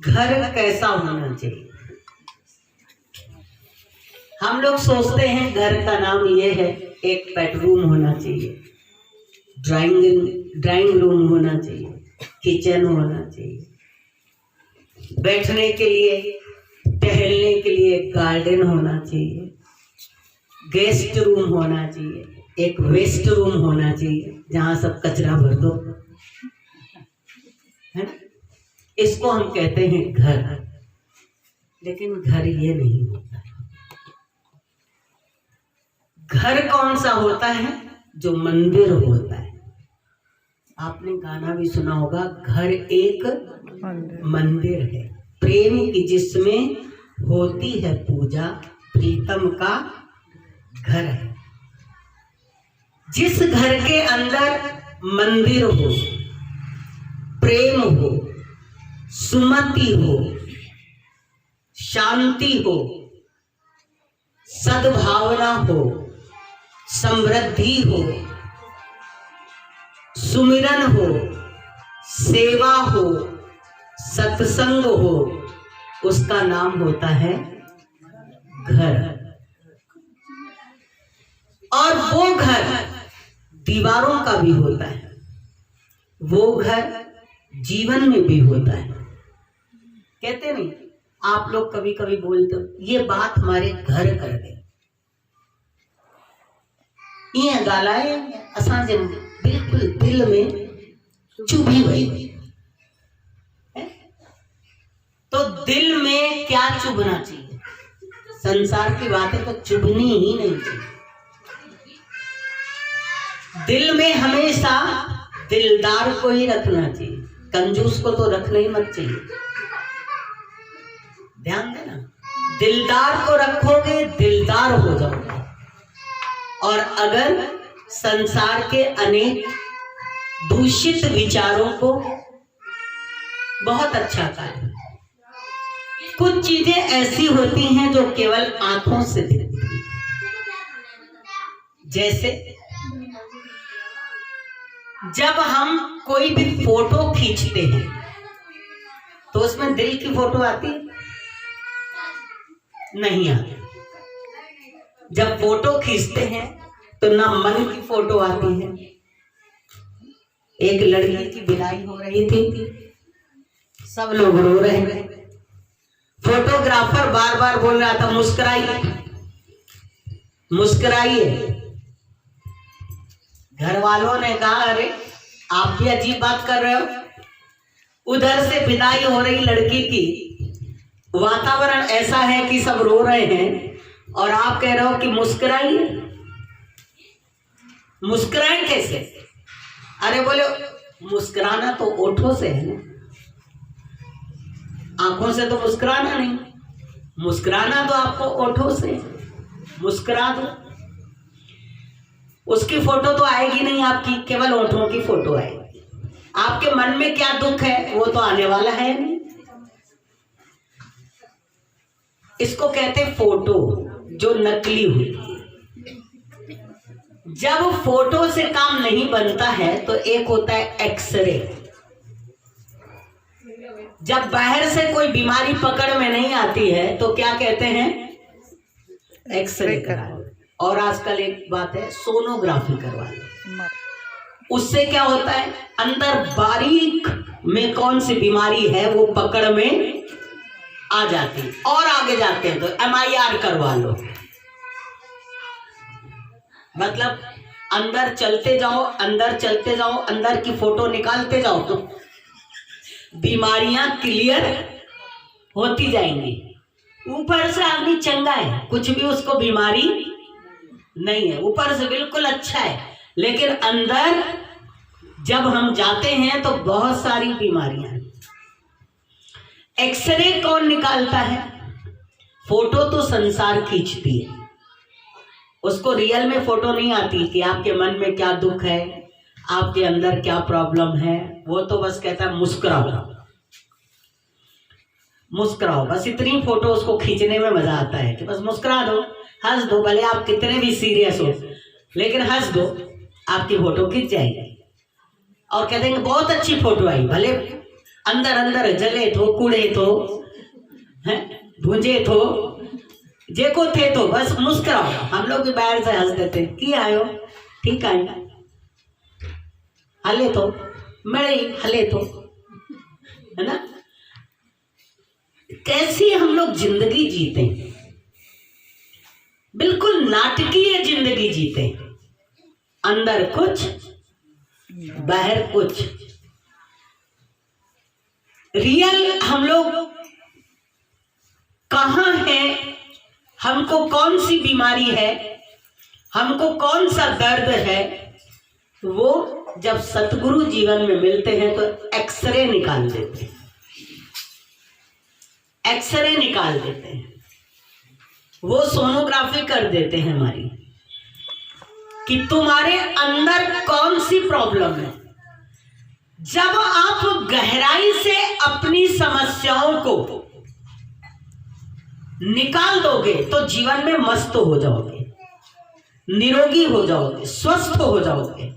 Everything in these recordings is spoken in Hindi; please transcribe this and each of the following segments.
घर कैसा होना चाहिए? हम लोग सोचते हैं घर का नाम ये है, एक बेडरूम होना चाहिए, ड्राइंग रूम होना चाहिए, किचन होना चाहिए, बैठने के लिए, टहलने के लिए गार्डन होना चाहिए, गेस्ट रूम होना चाहिए, एक वेस्ट रूम होना चाहिए जहाँ सब कचरा भर दो, है ना? इसको हम कहते हैं घर। लेकिन घर ये नहीं होता है। घर कौन सा होता है? जो मंदिर होता है। आपने गाना भी सुना होगा, घर एक मंदिर है, प्रेम की जिसमें होती है पूजा, प्रीतम का घर है। जिस घर के अंदर मंदिर हो, प्रेम हो, सुमति हो, शांति हो, सद्भावना हो, समृद्धि हो, सुमिरन हो, सेवा हो, सत्संग हो, उसका नाम होता है घर। और वो घर दीवारों का भी होता है, वो घर जीवन में भी होता है। कहते नहीं, आप लोग कभी कभी बोलते हो ये बात हमारे घर कर गई, ये गालाए असांजे बिल्कुल दिल में चुभी गई। तो दिल में क्या चुभना चाहिए? संसार की बातें तो चुभनी ही नहीं चाहिए। दिल में हमेशा दिलदार को ही रखना चाहिए, कंजूस को तो रखना ही मत चाहिए। ध्यान देना, दिलदार को रखोगे दिलदार हो जाओगे। और अगर संसार के अनेक दूषित विचारों को बहुत अच्छा कार्य, कुछ चीजें ऐसी होती हैं जो केवल आंखों से दिखती हैं। जैसे जब हम कोई भी फोटो खींचते हैं तो उसमें दिल की फोटो आती है? नहीं आती। जब फोटो खींचते हैं तो ना मन की फोटो आती है। एक लड़की की विदाई हो रही थी, सब लोग रो रहे थे, फोटोग्राफर बार बार बोल रहा था मुस्कुराइए मुस्कुराइए। घर वालों ने कहा अरे आप भी अजीब बात कर रहे हो, उधर से विदाई हो रही लड़की की, वातावरण ऐसा है कि सब रो रहे हैं और आप कह रहे हो कि मुस्कुराइए। मुस्कुराएं कैसे? अरे बोले मुस्कुराना तो ओठों से है ना, आंखों से तो मुस्कुराना नहीं, मुस्कुराना तो आपको ओठों से। मुस्कुरा दो, उसकी फोटो तो आएगी नहीं आपकी, केवल ओठों की फोटो आएगी। आपके मन में क्या दुख है वो तो आने वाला है नहीं। इसको कहते फोटो जो नकली हुई। जब फोटो से काम नहीं बनता है तो एक होता है एक्सरे। जब बाहर से कोई बीमारी पकड़ में नहीं आती है तो क्या कहते हैं? एक्सरे करा लो। और आजकल एक बात है, सोनोग्राफी करवा लो। उससे क्या होता है, अंदर बारीक में कौन सी बीमारी है वो पकड़ में आ जाती है। और आगे जाते हैं तो MIR करवा लो। मतलब अंदर चलते जाओ, अंदर चलते जाओ, अंदर की फोटो निकालते जाओ तो बीमारियां क्लियर होती जाएंगी। ऊपर से आदमी चंगा है, कुछ भी उसको बीमारी नहीं है, ऊपर से बिल्कुल अच्छा है, लेकिन अंदर जब हम जाते हैं तो बहुत सारी बीमारियां हैं। एक्सरे कौन निकालता है? फोटो तो संसार खींचती है, उसको रियल में फोटो नहीं आती कि आपके मन में क्या दुख है, आपके अंदर क्या प्रॉब्लम है। वो तो बस कहता है मुस्कुराओ मुस्कुराओ, बस इतनी फोटो उसको खींचने में मजा आता है कि बस मुस्कुरा दो, हंस दो, भले आप कितने भी सीरियस हो। लेकिन हंस दो, आपकी फोटो खिंच जाएगी और कह देंगे बहुत अच्छी फोटो आई, भले अंदर अंदर जले थो, कूड़े थो, भूंजे थो, जेको थे तो बस मुस्कुराओ। हम लोग भी बाहर से हंस देते कि आयो ठीक आयो, हले तो मेरे हले तो, है ना। कैसी हम लोग जिंदगी जीते, बिल्कुल नाटकीय जिंदगी जीते, अंदर कुछ बाहर कुछ। रियल हम लोग कहाँ हैं, हमको कौन सी बीमारी है, हमको कौन सा दर्द है, वो जब सतगुरु जीवन में मिलते हैं तो एक्सरे निकाल देते हैं, एक्सरे निकाल देते हैं, वो सोनोग्राफी कर देते हैं हमारी कि तुम्हारे अंदर कौन सी प्रॉब्लम है। जब आप गहराई से अपनी समस्याओं को निकाल दोगे तो जीवन में मस्त हो जाओगे, निरोगी हो जाओगे, स्वस्थ हो जाओगे,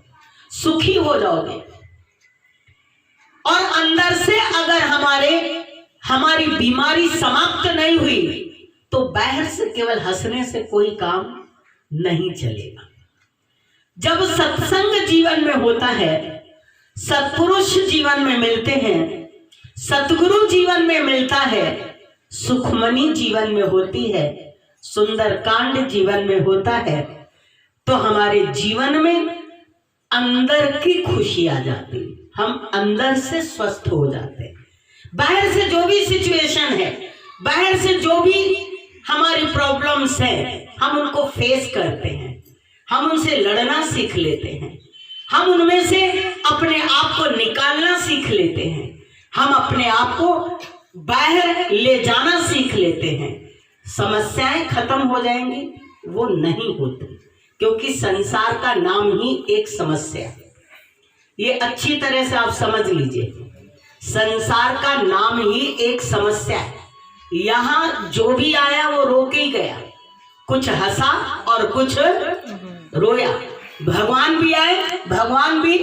सुखी हो जाओगे। और अंदर से अगर हमारी बीमारी समाप्त नहीं हुई तो बाहर से केवल हंसने से कोई काम नहीं चलेगा। जब सत्संग जीवन में होता है, सत्पुरुष जीवन में मिलते हैं, सतगुरु जीवन में मिलता है, सुखमनी जीवन में होती है, सुंदरकांड जीवन में होता है, तो हमारे जीवन में अंदर की खुशी आ जाती, हम अंदर से स्वस्थ हो जाते। बाहर से जो भी सिचुएशन है, बाहर से जो भी हमारी प्रॉब्लम्स हैं, हम उनको फेस करते हैं, हम उनसे लड़ना सीख लेते हैं, हम उनमें से अपने आप को निकालना सीख लेते हैं, हम अपने आप को बाहर ले जाना सीख लेते हैं। समस्याएं खत्म हो जाएंगी, वो नहीं होती, क्योंकि संसार का नाम ही एक समस्या है। ये अच्छी तरह से आप समझ लीजिए, संसार का नाम ही एक समस्या है। यहाँ जो भी आया वो रो के ही गया, कुछ हंसा और कुछ रोया। भगवान भी आए, भगवान भी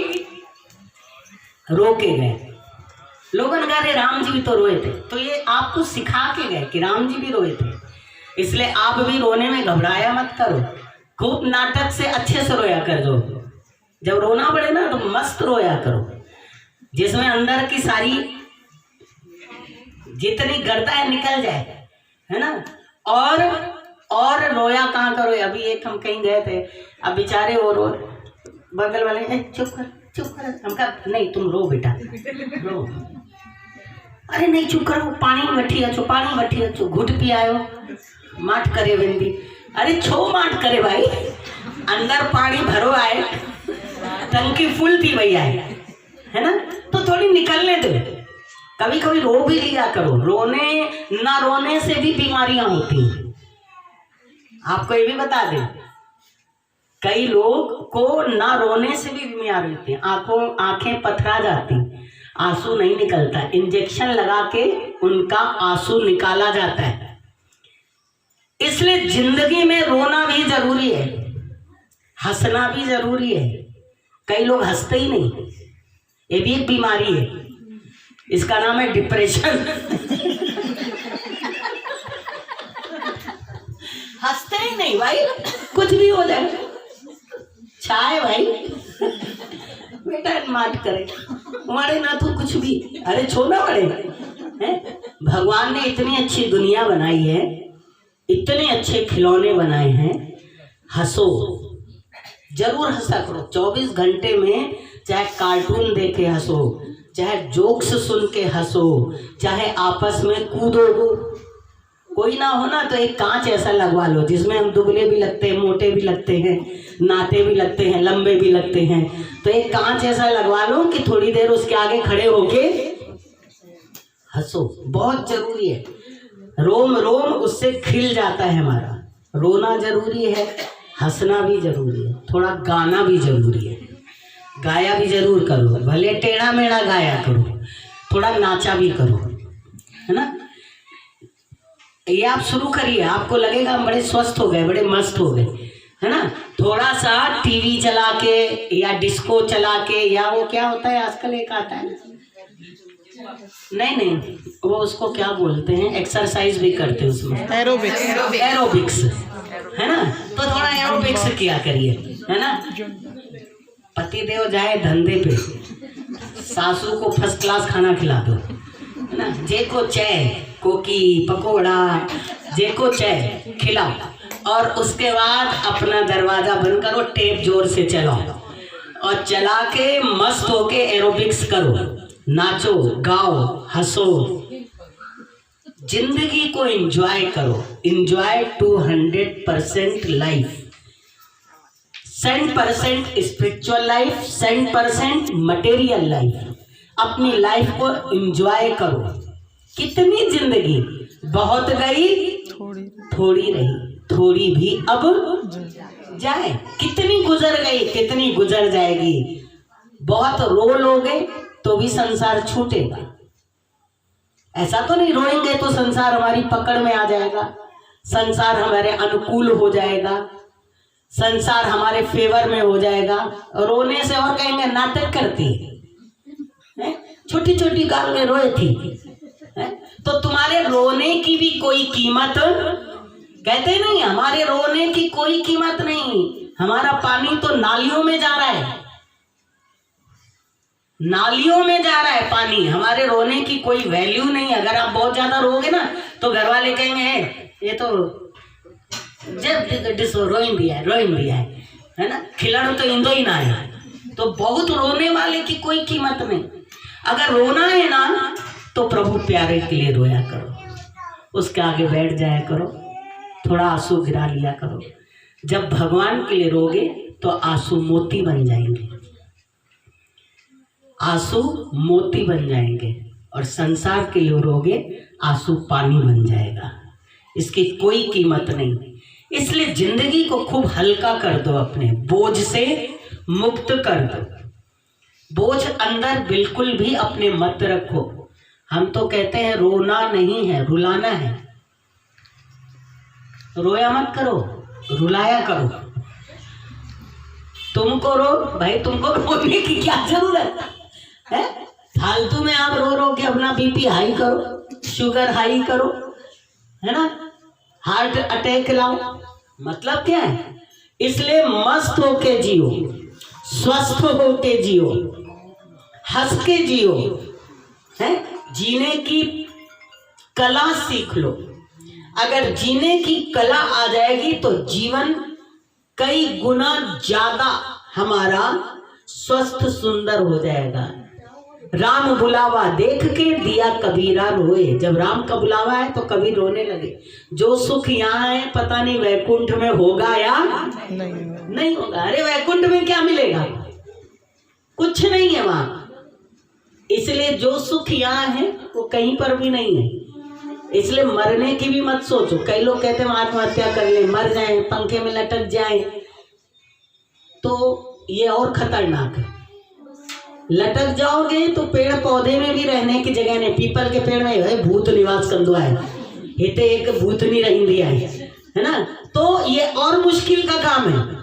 रो के गए। लोगों ने कहा अरे राम जी भी तो रोए थे, तो ये आपको सिखा के गए कि राम जी भी रोए थे, इसलिए आप भी रोने में घबराया मत करो, खूब नाटक से अच्छे से रोया कर दो। जब रोना पड़े ना तो मस्त रोया करो, जिसमें अंदर की सारी जितनी गर्दा निकल जाए, है ना। और रोया कहाँ करो। अभी एक हम कहीं गए थे, अब बेचारे वो रो, बगल वाले चुप कर, हम कहा नहीं तुम रो बेटा रो। अरे नहीं चुप करो, पानी वठी अचो, घुट पियायो, माठ करे वेंदी। अरे छो माठ करे भाई, अंदर पानी भरो आए, टंकी फुल थी वही आए, है ना। तो थोड़ी निकलने दो, कभी कभी रो भी लिया करो। रोने से भी बीमारियां होती हैं। आपको ये भी बता दें, कई लोग को ना रोने से भी बीमारी होती है, आंखें पथरा जाती, आंसू नहीं निकलता, इंजेक्शन लगा के उनका आंसू निकाला जाता है। इसलिए जिंदगी में रोना भी जरूरी है, हंसना भी जरूरी है। कई लोग हंसते ही नहीं, ये भी एक बीमारी है, इसका नाम है डिप्रेशन। हंसते ही नहीं भाई, कुछ भी हो जाए, छाए भाई बेटा माट करे हमारे ना तो कुछ भी, अरे छोड़ना पड़ेगा। भगवान ने इतनी अच्छी दुनिया बनाई है, इतने अच्छे खिलौने बनाए हैं, हंसो जरूर, हंसा करो 24 घंटे में। चाहे कार्टून देखे हंसो, चाहे जोक्स सुन के हंसो, चाहे आपस में कूदो। कोई ना हो ना तो एक कांच ऐसा लगवा लो जिसमें हम दुबले भी लगते हैं, मोटे भी लगते हैं, नाटे भी लगते हैं, लंबे भी लगते हैं। तो एक कांच ऐसा लगवा लो कि थोड़ी देर उसके आगे खड़े होके हंसो, बहुत जरूरी है। रोम रोम उससे खिल जाता है हमारा। रोना जरूरी है, हंसना भी जरूरी है, थोड़ा गाना भी जरूरी है, गाया भी जरूर करो, भले टेढ़ा मेढ़ा गाया करो, थोड़ा नाचा भी करो, है ना। ये आप शुरू करिए, आपको लगेगा हम बड़े स्वस्थ हो गए, बड़े मस्त हो गए, है ना, थोड़ा सा टीवी चला के या डिस्को चला के, या वो क्या होता है आजकल एक आता है, नहीं वो उसको क्या बोलते हैं, एक्सरसाइज भी करते हैं उसमें, एरोबिक्स है ना, तो थोड़ा एरोबिक्स किया करिए, है ना। पतिदेव जाए धंधे पे, सासू को फर्स्ट क्लास खाना खिला दो, है ना, जे को चाय कोकी पकोड़ा जे को चाय खिलाओ, और उसके बाद अपना दरवाजा बंद करो, टेप जोर से चलाओ और चला के मस्त होके एरोबिक्स करो, नाचो गाओ हंसो, जिंदगी को एंजॉय करो, enjoy 200% life, 100% spiritual life, 100% material life. अपनी लाइफ को एंजॉय करो। कितनी जिंदगी बहुत गई थोड़ी रही, थोड़ी भी अब जाए, कितनी गुजर गई कितनी गुजर जाएगी। बहुत रो लोगे तो भी संसार छूटेगा, ऐसा तो नहीं रोएंगे तो संसार हमारी पकड़ में आ जाएगा, संसार हमारे अनुकूल हो जाएगा, संसार हमारे फेवर में हो जाएगा। रोने से और कहेंगे नाटक करती है, छोटी छोटी गाल में रोए थी, तो तुम्हारे रोने की भी कोई कीमत, कहते नहीं हमारे रोने की कोई कीमत नहीं। हमारा पानी तो नालियों में जा रहा है, नालियों में जा रहा है पानी, हमारे रोने की कोई वैल्यू नहीं। अगर आप बहुत ज्यादा रोगे ना तो घर वाले कहेंगे ये तो जब रोइन दिया है ना, खिलाड़ू तो इंदो ही ना है। तो बहुत रोने वाले की कोई कीमत नहीं। अगर रोना है ना तो प्रभु प्यारे के लिए रोया करो, उसके आगे बैठ जाया करो, थोड़ा आंसू गिरा लिया करो। जब भगवान के लिए रोगे तो आंसू मोती बन जाएंगे, आंसू मोती बन जाएंगे, और संसार के लिए रोगे आंसू पानी बन जाएगा, इसकी कोई कीमत नहीं। इसलिए जिंदगी को खूब हल्का कर दो, अपने बोझ से मुक्त कर दो। बोझ अंदर बिल्कुल भी अपने मत रखो। हम तो कहते हैं रोना नहीं है रुलाना है, रोया मत करो, रुलाया करो। तुमको रो भाई, तुमको रोने की क्या जरूरत है? फालतू में आप रो रो के अपना बीपी हाई करो, शुगर हाई करो, है ना, हार्ट अटैक लाओ, मतलब क्या है? इसलिए मस्त होके जियो, स्वस्थ होके जियो, हंस के जियो, है, जीने की कला सीख लो। अगर जीने की कला आ जाएगी तो जीवन कई गुना ज्यादा हमारा स्वस्थ सुंदर हो जाएगा। राम बुलावा देख के दिया कबीरा रोए। जब राम का बुलावा है तो कबीर रोने लगे। जो सुख यहाँ है पता नहीं वैकुंठ में होगा या नहीं होगा। अरे वैकुंठ में क्या मिलेगा? कुछ नहीं है वहां। इसलिए जो सुख यहाँ है वो कहीं पर भी नहीं है। इसलिए मरने की भी मत सोचो। कई लोग कहते हैं आत्महत्या कर ले, मर जाएं, पंखे में लटक जाएं, तो ये और खतरनाक है। लटक जाओगे तो पेड़ पौधे में भी रहने की जगह नहीं। पीपल के पेड़ में है भूत निवास कंदो है, हेते एक भूत नहीं रही दिया है ना। तो ये और मुश्किल का काम है।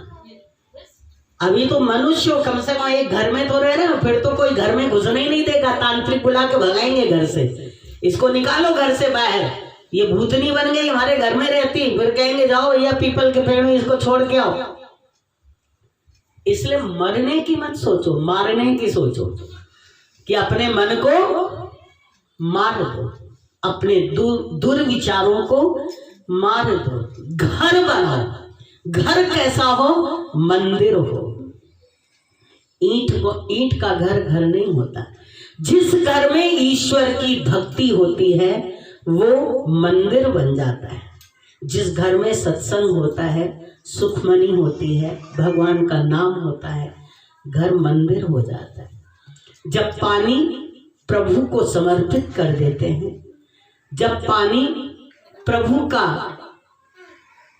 अभी तो मनुष्य कम से कम एक घर में तो रह रहे हैं, फिर तो कोई घर में घुसने ही नहीं देगा। तांत्रिक बुला के भगाएंगे घर से, इसको निकालो घर से बाहर, ये भूतनी बन गई हमारे घर में रहती। फिर कहेंगे जाओ भैया पीपल के पेड़ में इसको छोड़ के आओ। इसलिए मरने की मत सोचो, मारने की सोचो कि अपने मन को मार दो, अपने दुर्विचारों को मार दो। घर बनाओ। घर कैसा हो? मंदिर हो। ईंट का घर घर नहीं होता। जिस घर में ईश्वर की भक्ति होती है वो मंदिर बन जाता है। जिस घर में सत्संग होता है, सुखमनी होती है, भगवान का नाम होता है, घर मंदिर हो जाता है। जब पानी प्रभु को समर्पित कर देते हैं, जब पानी प्रभु का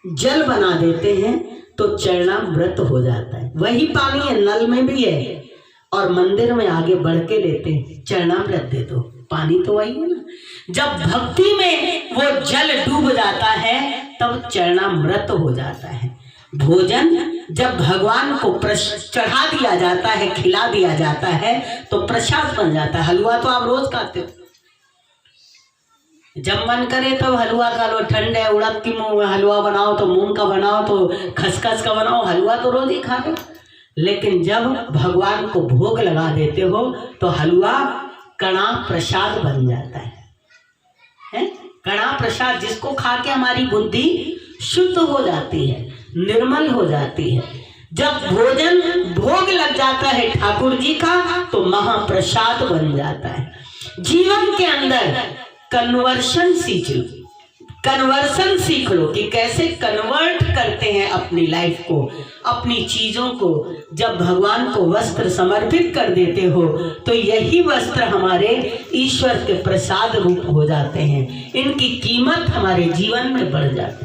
जल बना देते हैं तो चरणामृत हो जाता है। वही पानी है, नल में भी है और मंदिर में आगे बढ़ के लेते हैं, चरणामृत दे दो। पानी तो वही है ना। जब भक्ति में वो जल डूब जाता है तब चरणामृत हो जाता है। भोजन जब भगवान को चढ़ा दिया जाता है, खिला दिया जाता है, तो प्रसाद बन जाता है। हलवा तो आप रोज खाते हो, जब मन करे तो हलवा खा लो, ठंड है उड़द की हलवा बनाओ तो मूंग का बनाओ तो खसखस का बनाओ, हलवा तो रोज ही खा लो। लेकिन जब भगवान को भोग लगा देते हो तो हलवा कड़ा प्रसाद बन जाता है? कड़ा प्रसाद जिसको खा के हमारी बुद्धि शुद्ध हो जाती है, निर्मल हो जाती है। जब भोजन भोग लग जाता है ठाकुर जी का तो महाप्रसाद बन जाता है। जीवन के अंदर कन्वर्शन सीख लो कि कैसे कन्वर्ट करते हैं अपनी लाइफ को, अपनी चीजों को। जब भगवान को वस्त्र समर्पित कर देते हो तो यही वस्त्र हमारे ईश्वर के प्रसाद रूप हो जाते हैं, इनकी कीमत हमारे जीवन में बढ़ जाती है।